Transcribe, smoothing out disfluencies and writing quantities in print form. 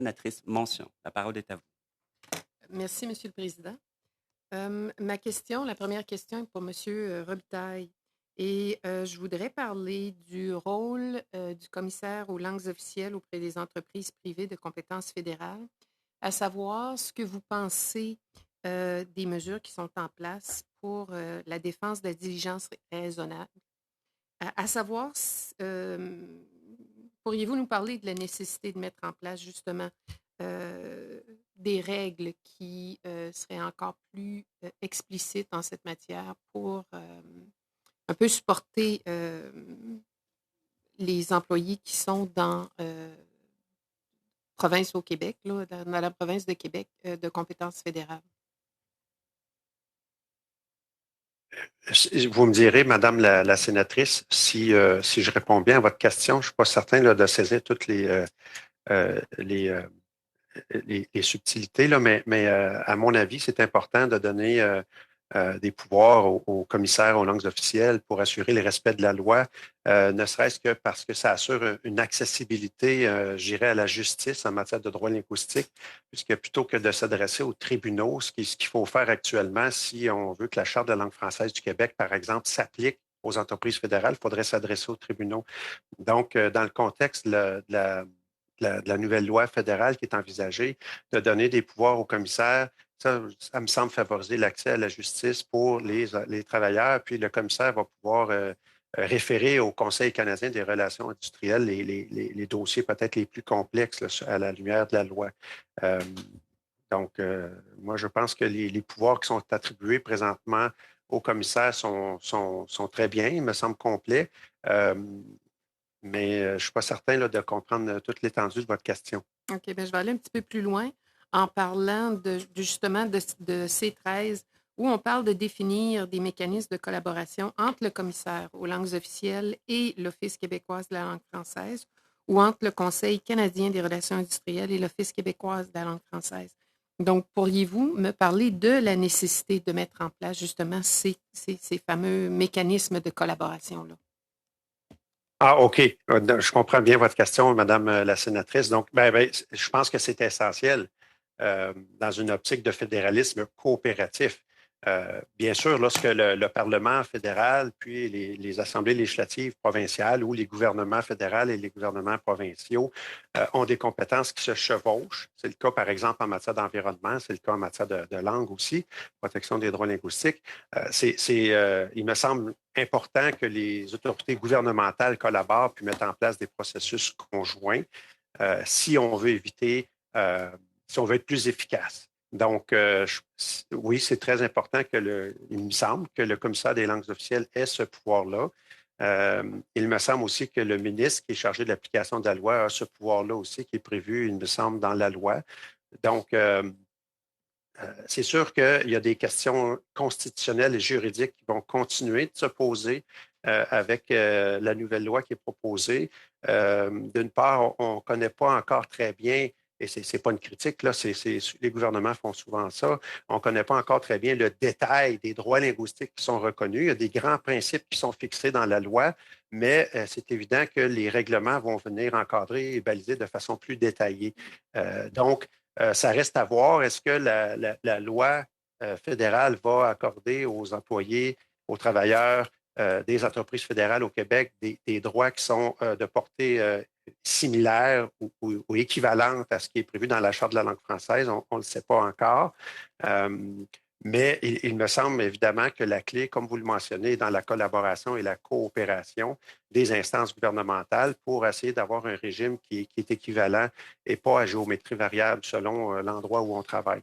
sénatrice Mention. La parole est à vous. Merci, Monsieur le Président. Ma question, la première question est pour Monsieur Robitaille. Et je voudrais parler du rôle du commissaire aux langues officielles auprès des entreprises privées de compétences fédérales, à savoir ce que vous pensez des mesures qui sont en place pour la défense de la diligence raisonnable. À savoir, pourriez-vous nous parler de la nécessité de mettre en place justement euh, des règles qui seraient encore plus explicites en cette matière pour un peu supporter les employés qui sont dans province au Québec, là, dans la province de Québec de compétences fédérales? Vous me direz, Madame la sénatrice, si je réponds bien à votre question. Je ne suis pas certain là, de saisir toutes euh, les, euh, les subtilités, là, mais à mon avis, c'est important de donner des pouvoirs aux commissaires aux langues officielles pour assurer le respect de la loi, ne serait-ce que parce que ça assure une accessibilité, je dirais, à la justice en matière de droit linguistique, puisque plutôt que de s'adresser aux tribunaux, ce qu'il faut faire actuellement, si on veut que la Charte de la langue française du Québec, par exemple, s'applique aux entreprises fédérales, il faudrait s'adresser aux tribunaux. Donc, dans le contexte de la nouvelle loi fédérale qui est envisagée, de donner des pouvoirs aux commissaires, ça me semble favoriser l'accès à la justice pour les travailleurs. Puis le commissaire va pouvoir référer au Conseil canadien des relations industrielles les dossiers peut-être les plus complexes là, à la lumière de la loi. Euh, moi, je pense que les pouvoirs qui sont attribués présentement aux commissaires sont très bien, il me semble complets. Euh, mais je ne suis pas certain là, de comprendre toute l'étendue de votre question. OK, bien, je vais aller un petit peu plus loin en parlant justement de C13, où on parle de définir des mécanismes de collaboration entre le commissaire aux langues officielles et l'Office québécois de la langue française, ou entre le Conseil canadien des relations industrielles et l'Office québécois de la langue française. Donc, pourriez-vous me parler de la nécessité de mettre en place justement ces fameux mécanismes de collaboration-là? Ah, OK. Je comprends bien votre question, Madame la sénatrice. Donc, je pense que c'est essentiel dans une optique de fédéralisme coopératif. Bien sûr, lorsque le Parlement fédéral, puis les assemblées législatives provinciales ou les gouvernements fédéraux et les gouvernements provinciaux ont des compétences qui se chevauchent. C'est le cas, par exemple, en matière d'environnement, c'est le cas en matière de langue aussi, protection des droits linguistiques. Il me semble important que les autorités gouvernementales collaborent puis mettent en place des processus conjoints si on veut éviter, si on veut être plus efficace. Donc, oui, c'est très important il me semble que le commissaire des langues officielles ait ce pouvoir-là. Il me semble aussi que le ministre qui est chargé de l'application de la loi a ce pouvoir-là aussi qui est prévu, il me semble, dans la loi. Donc, c'est sûr qu'il y a des questions constitutionnelles et juridiques qui vont continuer de se poser avec la nouvelle loi qui est proposée. D'une part, on ne connaît pas encore très bien, et ce n'est pas une critique, là, les gouvernements font souvent ça, on ne connaît pas encore très bien le détail des droits linguistiques qui sont reconnus. Il y a des grands principes qui sont fixés dans la loi, mais c'est évident que les règlements vont venir encadrer et baliser de façon plus détaillée. Donc, ça reste à voir. Est-ce que la loi fédérale va accorder aux employés, aux travailleurs des entreprises fédérales au Québec des droits qui sont de portée similaire ou équivalente à ce qui est prévu dans la Charte de la langue française? On ne le sait pas encore. Mais il me semble évidemment que la clé, comme vous le mentionnez, est dans la collaboration et la coopération des instances gouvernementales pour essayer d'avoir un régime qui est équivalent et pas à géométrie variable selon l'endroit où on travaille.